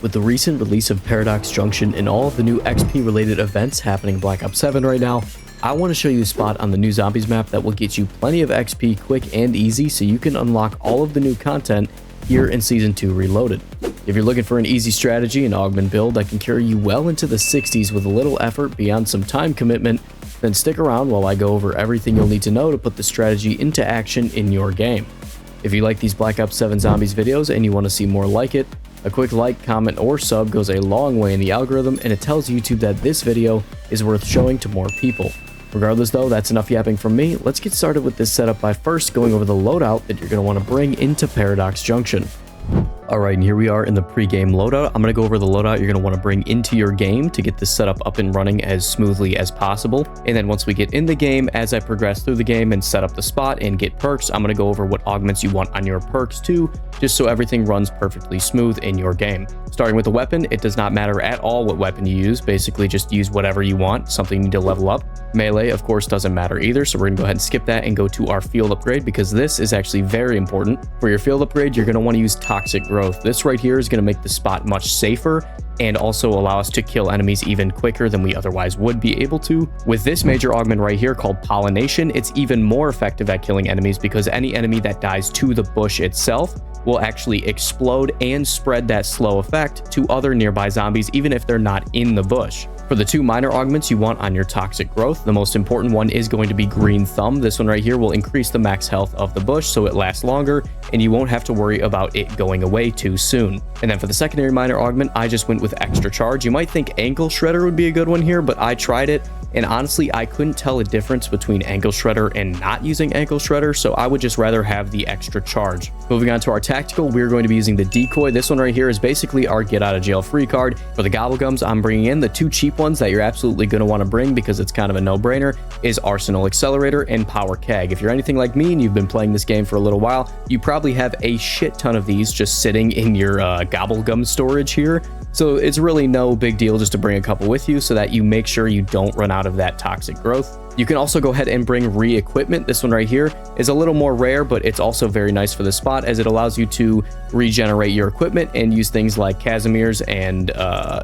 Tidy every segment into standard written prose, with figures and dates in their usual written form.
With the recent release of Paradox Junction and all of the new XP related events happening in Black Ops 7 right now, I want to show you a spot on the new zombies map that will get you plenty of XP quick and easy so you can unlock all of the new content here in Season 2 Reloaded. If you're looking for an easy strategy and augment build that can carry you well into the 60s with a little effort beyond some time commitment, then stick around while I go over everything you'll need to know to put the strategy into action in your game. If you like these Black Ops 7 Zombies videos and you want to see more like it, a quick like, comment, or sub goes a long way in the algorithm, and it tells YouTube that this video is worth showing to more people. Regardless though, that's enough yapping from me. Let's get started with this setup by first going over the loadout that you're going to want to bring into Paradox Junction. Alright, and here we are in the pre-game loadout. I'm going to go over the loadout you're going to want to bring into your game to get this setup up and running as smoothly as possible. And then once we get in the game, as I progress through the game and set up the spot and get perks, I'm going to go over what augments you want on your perks too, just so everything runs perfectly smooth in your game. Starting with the weapon, it does not matter at all what weapon you use. Basically, just use whatever you want, something you need to level up. Melee, of course, doesn't matter either, so we're going to go ahead and skip that and go to our field upgrade because this is actually very important. For your field upgrade, you're going to want to use Toxic Growth. This right here is going to make the spot much safer and also allow us to kill enemies even quicker than we otherwise would be able to. With this major augment right here called Pollination, it's even more effective at killing enemies because any enemy that dies to the bush itself will actually explode and spread that slow effect to other nearby zombies even if they're not in the bush. For the two minor augments you want on your Toxic Growth, the most important one is going to be Green Thumb. This one right here will increase the max health of the bush so it lasts longer and you won't have to worry about it going away too soon. And then for the secondary minor augment, I just went with Extra Charge. You might think Ankle Shredder would be a good one here, but I tried it and honestly I couldn't tell a difference between Ankle Shredder and not using Ankle Shredder, so I would just rather have the Extra Charge. Moving on to our tactical, we're going to be using the Decoy. This one right here is basically our get out of jail free card. For the Gobblegums, I'm bringing in the two cheap ones that you're absolutely going to want to bring because it's kind of a no-brainer is Arsenal Accelerator and Power Keg. If you're anything like me and you've been playing this game for a little while, you probably have a shit ton of these just sitting in your Gobblegum storage here. So it's really no big deal just to bring a couple with you so that you make sure you don't run out of that Toxic Growth. You can also go ahead and bring Re-Equipment. This one right here is a little more rare, but it's also very nice for the spot as it allows you to regenerate your equipment and use things like Casimir's and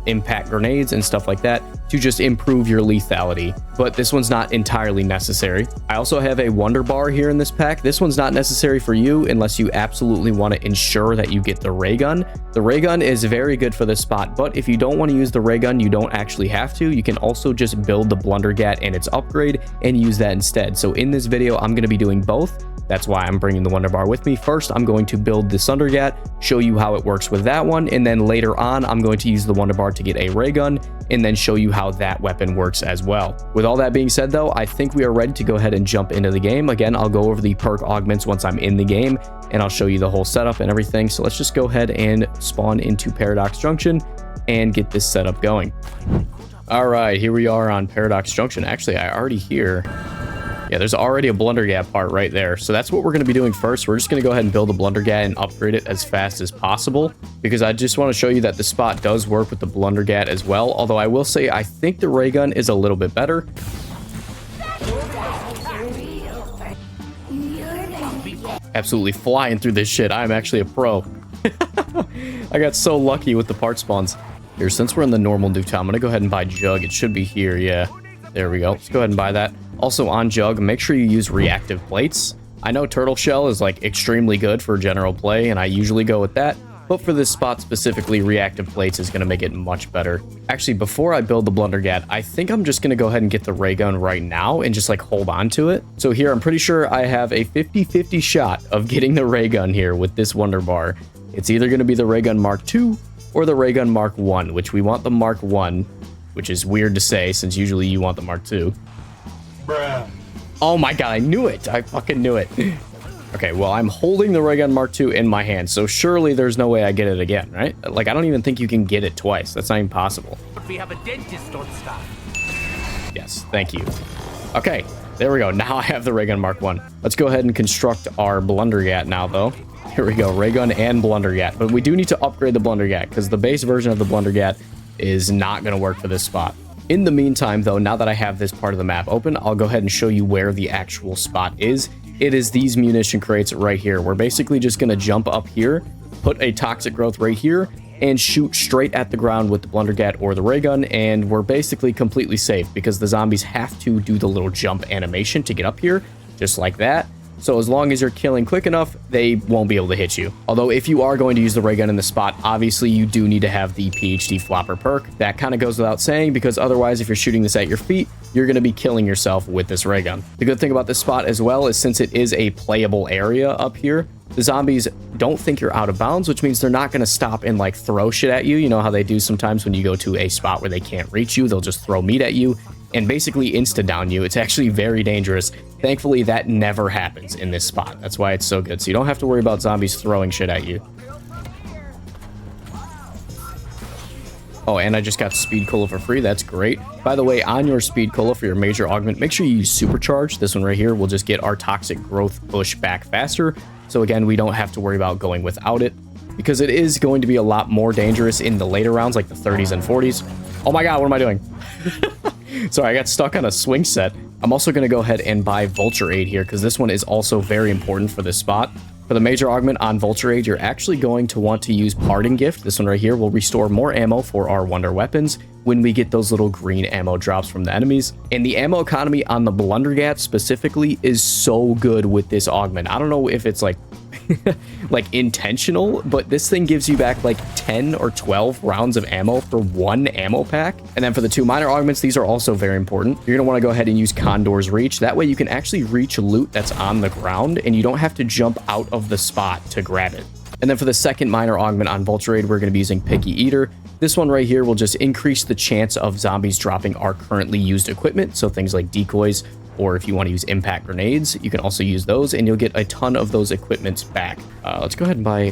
impact grenades and stuff like that to just improve your lethality. But this one's not entirely necessary. I also have a Wonder Bar here in this pack. This one's not necessary for you unless you absolutely want to ensure that you get the Ray Gun. The Ray Gun is very good for this spot, but if you don't want to use the Ray Gun, you don't actually have to. You can also just build the Blundergat and its upgrade and use that instead. So in this video, I'm going to be doing both. That's why I'm bringing the Wonder Bar with me. First, I'm going to build the Sundergat, show you how it works with that one, and then later on, I'm going to use the Wonder Bar to get a ray gun, and then show you how that weapon works as well. With all that being said though, I think we are ready to go ahead and jump into the game. Again, I'll go over the perk augments once I'm in the game, and I'll show you the whole setup and everything. So let's just go ahead and spawn into Paradox Junction and get this setup going. All right, here we are on Paradox Junction. Actually, I already hear... yeah, there's already a Blundergat part right there. So that's what we're going to be doing first. We're just going to go ahead and build a Blundergat and upgrade it as fast as possible because I just want to show you that the spot does work with the Blundergat as well. Although I will say I think the ray gun is a little bit better. Absolutely flying through this shit. I'm actually a pro. I got so lucky with the part spawns. Here, since we're in the normal Nuketown, I'm going to go ahead and buy Jug. It should be here, yeah. There we go. Let's go ahead and buy that. Also on Jug, make sure you use reactive plates. I know Turtle Shell is like extremely good for general play, and I usually go with that. But for this spot specifically, reactive plates is going to make it much better. Actually, before I build the Blundergat, I think I'm just going to go ahead and get the ray gun right now and just like hold on to it. So here, I'm pretty sure I have a 50-50 shot of getting the ray gun here with this Wonder Bar. It's either going to be the ray gun Mark II or the ray gun Mark I, which we want the Mark I, which is weird to say since usually you want the Mark II. Bruh. Oh my god, I knew it. I fucking knew it. Okay, well, I'm holding the ray gun Mark II in my hand, so surely there's no way I get it again, right? Like, I don't even think you can get it twice. That's not even possible. We have a dentist on staff. Yes, thank you. Okay, there we go. Now I have the ray gun Mark I. Let's go ahead and construct our Blundergat now, though. Here we go, ray gun and Blundergat. But we do need to upgrade the Blundergat, because the base version of the Blundergat is not going to work for this spot. In the meantime, though, now that I have this part of the map open, I'll go ahead and show you where the actual spot is. It is these munition crates right here. We're basically just going to jump up here, put a Toxic Growth right here, and shoot straight at the ground with the Blundergat or the ray gun, and we're basically completely safe because the zombies have to do the little jump animation to get up here, just like that. So as long as you're killing quick enough, they won't be able to hit you. Although if you are going to use the ray gun in the spot, obviously you do need to have the PhD flopper perk. That kind of goes without saying, because otherwise if you're shooting this at your feet, you're going to be killing yourself with this ray gun. The good thing about this spot as well is since it is a playable area up here, the zombies don't think you're out of bounds, which means they're not going to stop and like throw shit at you. You know how they do sometimes when you go to a spot where they can't reach you, they'll just throw meat at you and basically insta down you. It's actually very dangerous. Thankfully, that never happens in this spot. That's why it's so good. So you don't have to worry about zombies throwing shit at you. Oh, and I just got Speed Cola for free. That's great. By the way, on your Speed Cola for your major augment, make sure you use Supercharge. This one right here will just get our Toxic Growth push back faster. So again, we don't have to worry about going without it, because it is going to be a lot more dangerous in the later rounds, like the 30s and 40s. Oh my god, what am I doing? Sorry, I got stuck on a swing set. I'm also going to go ahead and buy Vulture Aid here, because this one is also very important for this spot. For the major augment on Vulture Aid, you're actually going to want to use Parting Gift. This one right here will restore more ammo for our wonder weapons when we get those little green ammo drops from the enemies. And the ammo economy on the Blundergat specifically is so good with this augment. I don't know if it's like like intentional, but this thing gives you back like 10 or 12 rounds of ammo for one ammo pack. And then for the two minor augments, these are also very important. You're gonna want to go ahead and use Condor's Reach. That way you can actually reach loot that's on the ground and you don't have to jump out of the spot to grab it. And then for the second minor augment on Vulture Aid, we're going to be using Picky Eater. This one right here will just increase the chance of zombies dropping our currently used equipment. So things like decoys, or if you want to use impact grenades, you can also use those and you'll get a ton of those equipments back. Let's go ahead and buy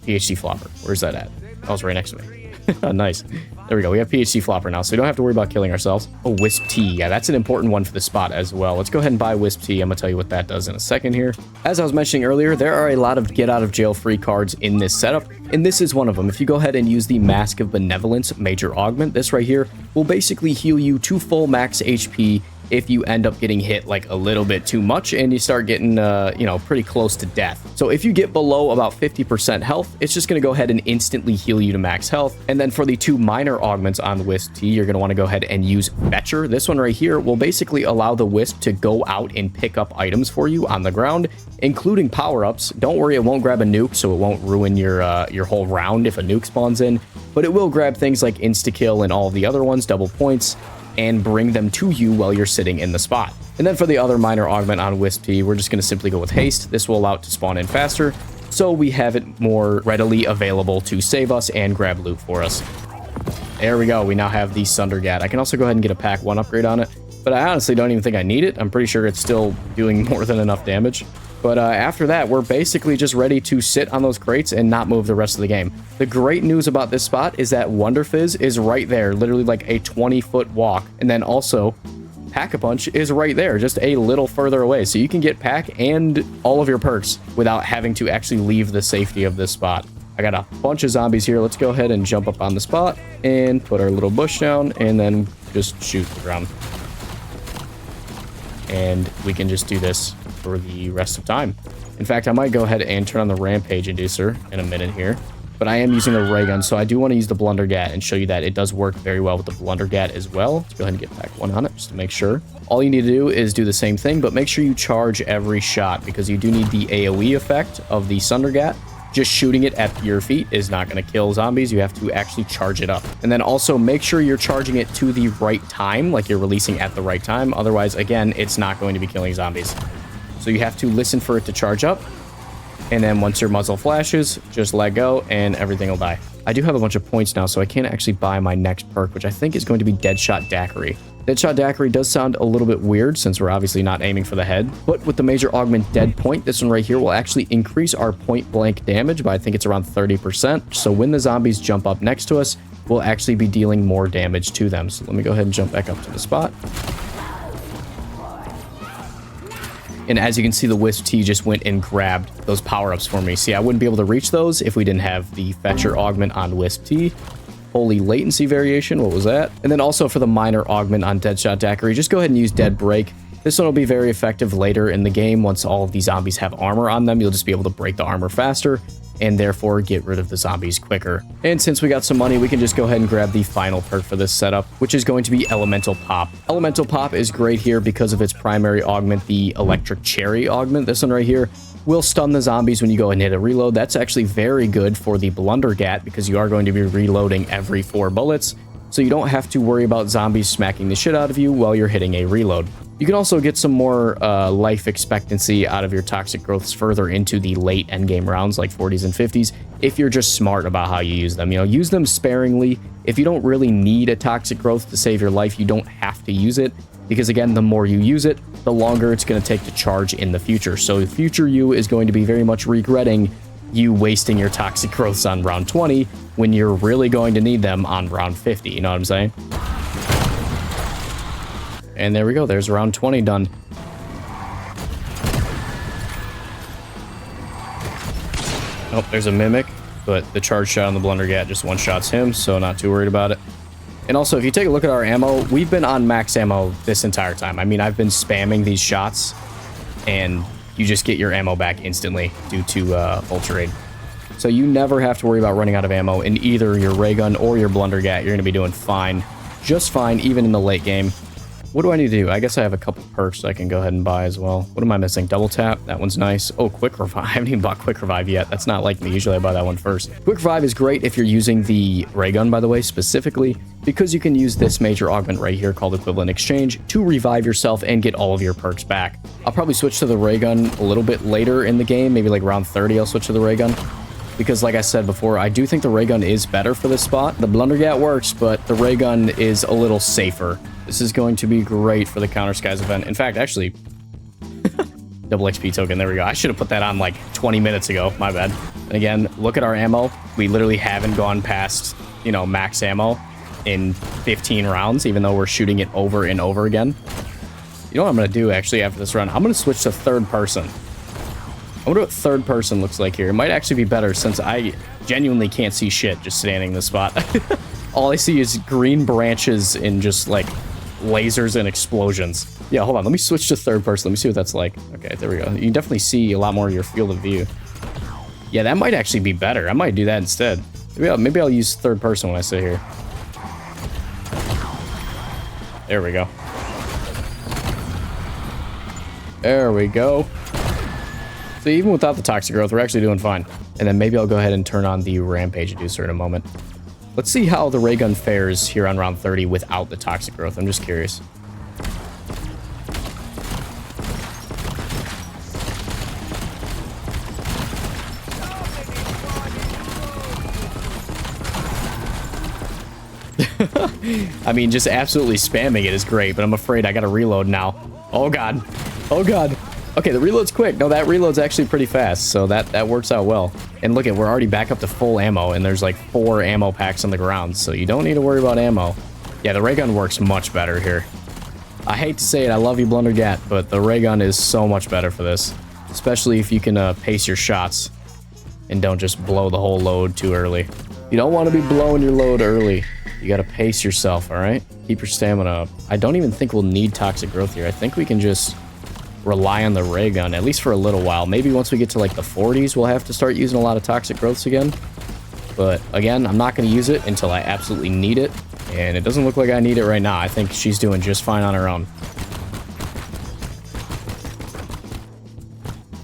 PhD Flopper. Where's that at? Oh, it's right next to me. Nice. There we go. We have PhD Flopper now, so we don't have to worry about killing ourselves. Oh, Wisp Tea. Yeah, that's an important one for the spot as well. Let's go ahead and buy Wisp Tea. I'm going to tell you what that does in a second here. As I was mentioning earlier, there are a lot of get out of jail free cards in this setup, and this is one of them. If you go ahead and use the Mask of Benevolence major augment, this right here will basically heal you to full max HP if you end up getting hit like a little bit too much and you start getting, you know, pretty close to death. So if you get below about 50% health, it's just going to go ahead and instantly heal you to max health. And then for the two minor augments on Wisp Tea, you're going to want to go ahead and use Fetcher. This one right here will basically allow the Wisp to go out and pick up items for you on the ground, including power-ups. Don't worry, it won't grab a nuke, so it won't ruin your whole round if a nuke spawns in, but it will grab things like insta-kill and all of the other ones, double points, and bring them to you while you're sitting in the spot. And then for the other minor augment on Wisp Tea, we're just going to simply go with Haste. This will allow it to spawn in faster, so we have it more readily available to save us and grab loot for us. There we go. We now have the Sundergat. I can also go ahead and get a pack 1 upgrade on it, but I honestly don't even think I need it. I'm pretty sure it's still doing more than enough damage. But after that, we're basically just ready to sit on those crates and not move the rest of the game. The great news about this spot is that Wonder Fizz is right there, literally like a 20-foot walk. And then also, Pack-a-Punch is right there, just a little further away. So you can get Pack and all of your perks without having to actually leave the safety of this spot. I got a bunch of zombies here. Let's go ahead and jump up on the spot and put our little bush down and then just shoot the ground. And we can just do this for the rest of time. In fact, I might go ahead and turn on the Rampage Inducer in a minute here, but I am using the ray gun, so I do want to use the Blundergat and show you that it does work very well with the Blundergat as well. Let's go ahead and get pack 1 on it just to make sure. All you need to do is do the same thing, but make sure you charge every shot because you do need the AoE effect of the Sundergat. Just shooting it at your feet is not going to kill zombies. You have to actually charge it up. And then also make sure you're charging it to the right time, like you're releasing at the right time. Otherwise, again, it's not going to be killing zombies. So you have to listen for it to charge up. And then once your muzzle flashes, just let go and everything will die. I do have a bunch of points now, so I can't actually buy my next perk, which I think is going to be Deadshot Daiquiri. Deadshot Daiquiri does sound a little bit weird since we're obviously not aiming for the head, but with the major augment Dead Point, this one right here will actually increase our point blank damage by I think it's around 30%. So when the zombies jump up next to us, we'll actually be dealing more damage to them. So let me go ahead and jump back up to the spot. And as you can see, the Wisp Tea just went and grabbed those power-ups for me. See, I wouldn't be able to reach those if we didn't have the Fetcher augment on Wisp Tea. Holy latency variation, what was that? And then also for the minor augment on Deadshot Daiquiri, just go ahead and use Dead Break. This one will be very effective later in the game. Once all of these zombies have armor on them, you'll just be able to break the armor faster and therefore get rid of the zombies quicker. And since we got some money, we can just go ahead and grab the final perk for this setup, which is going to be Elemental Pop. Elemental Pop is great here because of its primary augment, the Electric Cherry augment. This one right here will stun the zombies when you go and hit a reload. That's actually very good for the Blundergat because you are going to be reloading every 4 bullets. So you don't have to worry about zombies smacking the shit out of you while you're hitting a reload. You can also get some more life expectancy out of your toxic growths further into the late endgame rounds like 40s and 50s if you're just smart about how you use them. You know, use them sparingly. If you don't really need a toxic growth to save your life, you don't have to use it because, again, the more you use it, the longer it's going to take to charge in the future. So the future you is going to be very much regretting you wasting your toxic growths on round 20 when you're really going to need them on round 50. You know what I'm saying? And there we go. There's round 20 done. Oh, there's a Mimic, but the charge shot on the Blundergat just one-shots him, so not too worried about it. And also, if you take a look at our ammo, we've been on max ammo this entire time. I mean, I've been spamming these shots, and you just get your ammo back instantly due to Vulture Aid. So you never have to worry about running out of ammo in either your ray gun or your Blundergat. You're going to be doing fine, just fine, even in the late game. What do I need to do? I guess I have a couple perks I can go ahead and buy as well. What am I missing? Double tap. That one's nice. Oh, quick revive. I haven't even bought quick revive yet. That's not like me. Usually I buy that one first. Quick revive is great if you're using the ray gun, by the way, specifically because you can use this major augment right here called Equivalent Exchange to revive yourself and get all of your perks back. I'll probably switch to the ray gun a little bit later in the game. Maybe like round 30 I'll switch to the ray gun. Because like I said before, I do think the ray gun is better for this spot. The Blundergat works, but the ray gun is a little safer. This is going to be great for the Counter Skies event. In fact, actually, double XP token. There we go. I should have put that on like 20 minutes ago. My bad. And again, look at our ammo. We literally haven't gone past, you know, max ammo in 15 rounds, even though we're shooting it over and over again. You know what I'm going to do actually after this run? I'm going to switch to third person. I wonder what third person looks like here. It might actually be better since I genuinely can't see shit just standing in this spot. All I see is green branches and just like lasers and explosions. Yeah, hold on. Let me switch to third person. Let me see what that's like. Okay, there we go. You can definitely see a lot more of your field of view. Yeah, that might actually be better. I might do that instead. Maybe I'll use third person when I sit here. There we go. There we go. So even without the toxic growth, we're actually doing fine. And then maybe I'll go ahead and turn on the rampage inducer in a moment. Let's see how the ray gun fares here on round 30 without the toxic growth. I'm just curious. I mean, just absolutely spamming it is great, but I'm afraid I gotta reload now. Oh god. Oh god. Okay, the reload's quick. No, that reload's actually pretty fast, so that works out well. And look, we're already back up to full ammo, and there's like 4 ammo packs on the ground, so you don't need to worry about ammo. Yeah, the ray gun works much better here. I hate to say it, I love you, Blundergat, but the ray gun is so much better for this, especially if you can pace your shots and don't just blow the whole load too early. You don't want to be blowing your load early. You got to pace yourself, all right? Keep your stamina up. I don't even think we'll need toxic growth here. I think we can just rely on the ray gun, at least for a little while. Maybe once we get to like the 40s, we'll have to start using a lot of toxic growths again. But again, I'm not going to use it until I absolutely need it. And it doesn't look like I need it right now. I think she's doing just fine on her own.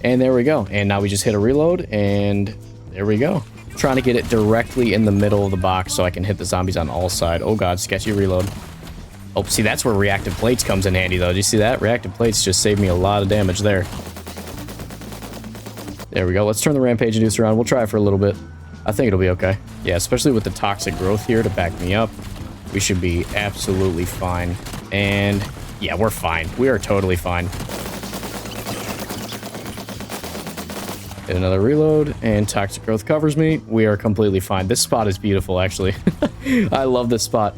And there we go. And now we just hit a reload, and there we go. Trying to get it directly in the middle of the box so I can hit the zombies on all sides. Oh god, sketchy reload. Oh, see, that's where reactive plates comes in handy, though. Do you see that? Reactive plates just saved me a lot of damage there. There we go. Let's turn the rampage inducer around. We'll try it for a little bit. I think it'll be okay. Yeah, especially with the toxic growth here to back me up. We should be absolutely fine. And yeah, we're fine. We are totally fine. Get another reload, and toxic growth covers me. We are completely fine. This spot is beautiful, actually. I love this spot.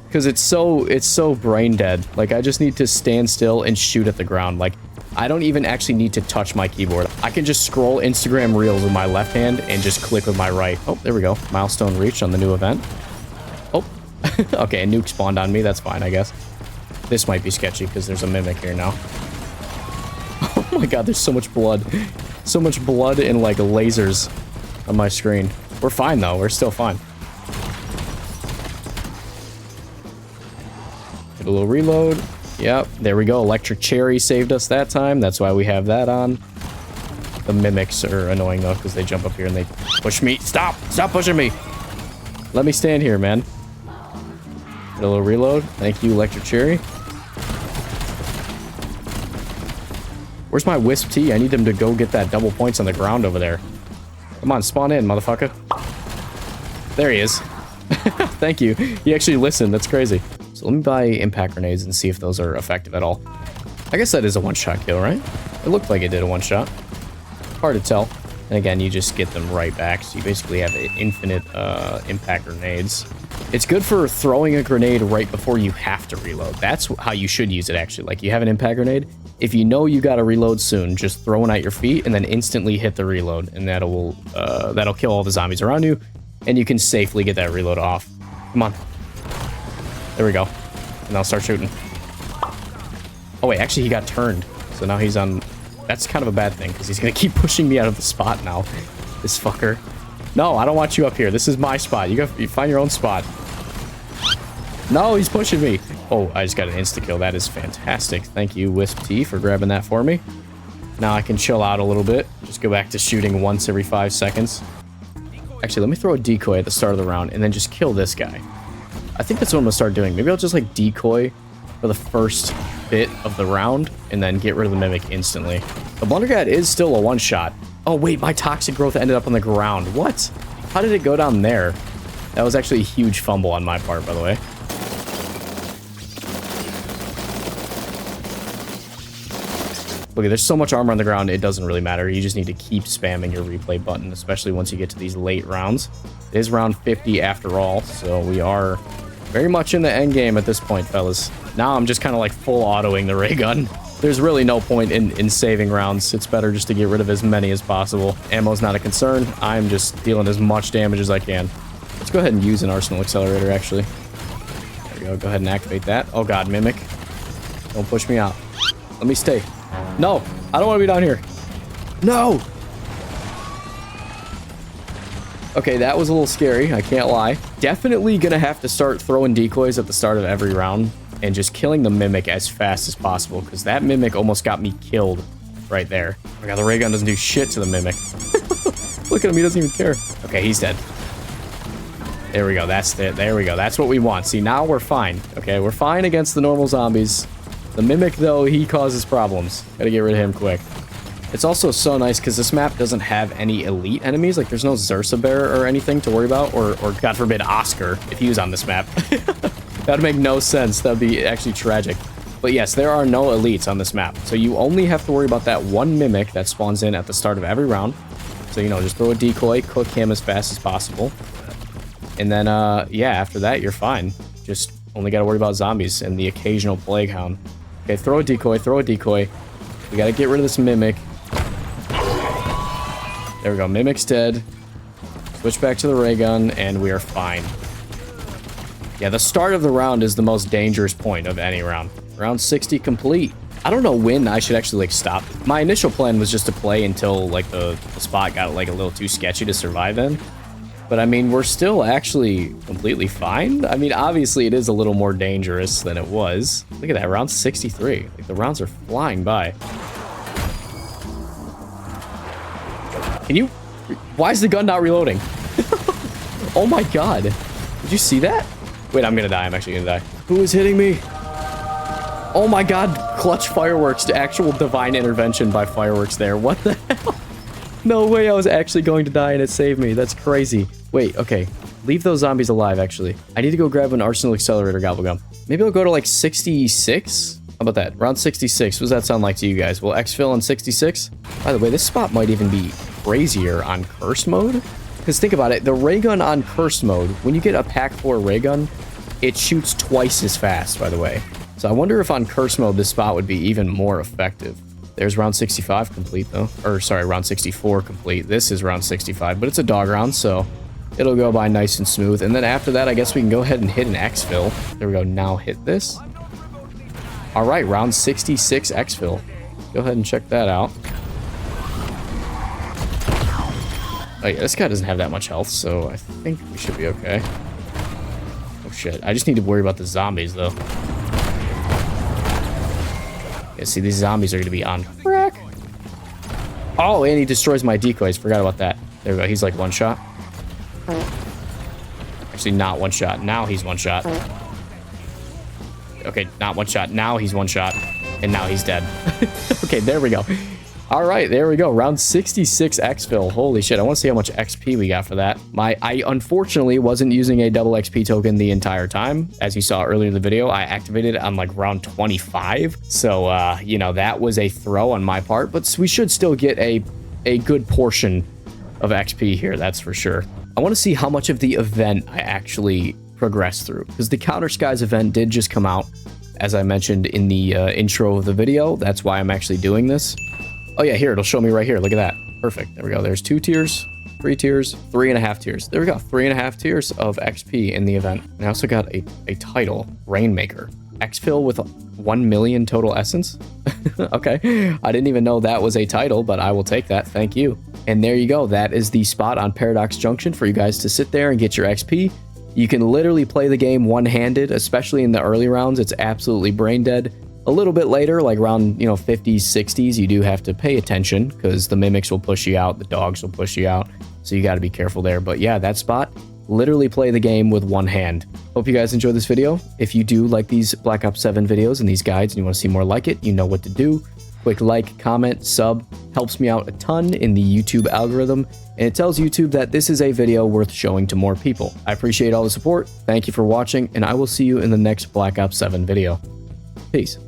Because it's so brain dead. Like, I just need to stand still and shoot at the ground. Like, I don't even actually need to touch my keyboard. I can just scroll Instagram Reels with my left hand and just click with my right. Oh, there we go. Milestone reached on the new event. Oh, okay, a nuke spawned on me. That's fine, I guess. This might be sketchy because there's a mimic here now. Oh my god, there's so much blood. So much blood and like lasers on my screen. We're fine though. We're still fine. Get a little reload. Yep, there we go. Electric Cherry saved us that time. That's why we have that on. The mimics are annoying though because they jump up here and they push me. Stop! Stop pushing me! Let me stand here, man. Get a little reload. Thank you, Electric Cherry. Where's my Wisp Tea? I need them to go get that double points on the ground over there. Come on, spawn in, motherfucker. There he is. Thank you. He actually listened. That's crazy. So let me buy impact grenades and see if those are effective at all. I guess that is a one-shot kill, right? It looked like it did a one-shot. Hard to tell. And again, you just get them right back. So you basically have infinite impact grenades. It's good for throwing a grenade right before you have to reload. That's how you should use it, actually. Like, you have an impact grenade. If you know you got to reload soon, just throw one at your feet and then instantly hit the reload. And that'll kill all the zombies around you. And you can safely get that reload off. Come on. There we go. And I'll start shooting. Oh, wait. Actually, he got turned. So now he's on... That's kind of a bad thing, because he's going to keep pushing me out of the spot now. This fucker. No, I don't want you up here. This is my spot. You find your own spot. No, he's pushing me. Oh, I just got an insta-kill. That is fantastic. Thank you, Wisp Tea, for grabbing that for me. Now I can chill out a little bit. Just go back to shooting once every 5 seconds. Actually, let me throw a decoy at the start of the round and then just kill this guy. I think that's what I'm going to start doing. Maybe I'll just, like, decoy for the first bit of the round and then get rid of the mimic instantly. The Blundergat is still a one-shot. Oh, wait, my toxic growth ended up on the ground. What? How did it go down there? That was actually a huge fumble on my part, by the way. Look, there's so much armor on the ground, it doesn't really matter. You just need to keep spamming your replay button, especially once you get to these late rounds. It is round 50 after all, so we are very much in the end game at this point, fellas. Now I'm just kind of like full autoing the ray gun. There's really no point in saving rounds. It's better just to get rid of as many as possible. Ammo's not a concern. I'm just dealing as much damage as I can. Let's go ahead and use an Arsenal Accelerator, actually. There we go. Go ahead and activate that. Oh, God, Mimic. Don't push me out. Let me stay. No, I don't want to be down here. No! Okay, that was a little scary. I can't lie. Definitely gonna have to start throwing decoys at the start of every round and just killing the Mimic as fast as possible, because that Mimic almost got me killed right there. Oh my God, the ray gun doesn't do shit to the Mimic. Look at him, he doesn't even care. Okay, he's dead. There we go, that's it. There we go, that's what we want. See, now we're fine. Okay, we're fine against the normal zombies. The Mimic, though, he causes problems. Gotta get rid of him quick. It's also so nice because this map doesn't have any elite enemies. Like, there's no Zersa Bear or anything to worry about. Or God forbid, Oscar, if he was on this map. That would make no sense. That would be actually tragic. But yes, there are no elites on this map. So you only have to worry about that one Mimic that spawns in at the start of every round. So, you know, just throw a decoy, cook him as fast as possible. And then, yeah, after that, you're fine. Just only got to worry about zombies and the occasional Plague Hound. Okay, throw a decoy, throw a decoy. We got to get rid of this Mimic. There we go, Mimic's dead. Switch back to the ray gun, and we are fine. Yeah, the start of the round is the most dangerous point of any round. Round 60 complete. I don't know when I should actually, like, stop. My initial plan was just to play until, like, the spot got, like, a little too sketchy to survive in. But, I mean, we're still actually completely fine. I mean, obviously, it is a little more dangerous than it was. Look at that, round 63. Like, the rounds are flying by. Can you... Why is the gun not reloading? Oh my God. Did you see that? Wait, I'm gonna die. I'm actually gonna die. Who is hitting me? Oh my God. Clutch fireworks to actual divine intervention by fireworks there. What the hell? No way I was actually going to die and it saved me. That's crazy. Wait, okay. Leave those zombies alive, actually. I need to go grab an Arsenal Accelerator Gobblegum. Maybe I'll go to like 66? How about that? Round 66. What does that sound like to you guys? Well, Exfil on 66? By the way, this spot might even be crazier on Curse mode. Because think about it. The ray gun on Curse mode, when you get a Pack 4 ray gun, it shoots twice as fast, by the way. So I wonder if on Curse mode, this spot would be even more effective. There's round 65 complete, though. Or, sorry, round 64 complete. This is round 65, but it's a dog round, so it'll go by nice and smooth. And then after that, I guess we can go ahead and hit an Exfil. There we go. Now hit this. All right, round 66 Exfil. Go ahead and check that out. Oh yeah, this guy doesn't have that much health, so I think we should be okay. Oh shit, I just need to worry about the zombies though. Yeah, see, these zombies are gonna be on crack. Oh, and he destroys my decoys. Forgot about that. There we go. He's like one shot. Actually, not one shot. Now he's one shot. Okay, not one shot. Now he's one shot. And now he's dead. Okay, there we go. All right, there we go. Round 66 Exfil. Holy shit, I want to see how much XP we got for that. I unfortunately wasn't using a double XP token the entire time. As you saw earlier in the video, I activated it on like round 25. So, you know, that was a throw on my part, but we should still get a good portion of XP here, that's for sure. I want to see how much of the event I actually progressed through, because the Counter Skies event did just come out, as I mentioned in the intro of the video. That's why I'm actually doing this. Oh yeah, here, it'll show me right here. Look at that. Perfect. There we go. There's 2 tiers, 3 tiers, 3.5 tiers. There we go. 3.5 tiers of XP in the event. And I also got a title, Rainmaker. Exfil with 1 million total essence. Okay. I didn't even know that was a title, but I will take that. Thank you. And there you go. That is the spot on Paradox Junction for you guys to sit there and get your XP. You can literally play the game one-handed, especially in the early rounds. It's absolutely brain dead. A little bit later, like around, 50s, 60s, you do have to pay attention because the mimics will push you out, the dogs will push you out. So you got to be careful there. But yeah, that spot, literally play the game with one hand. Hope you guys enjoyed this video. If you do like these Black Ops 7 videos and these guides and you want to see more like it, you know what to do. Quick like, comment, sub, helps me out a ton in the YouTube algorithm, and it tells YouTube that this is a video worth showing to more people. I appreciate all the support. Thank you for watching, and I will see you in the next Black Ops 7 video. Peace.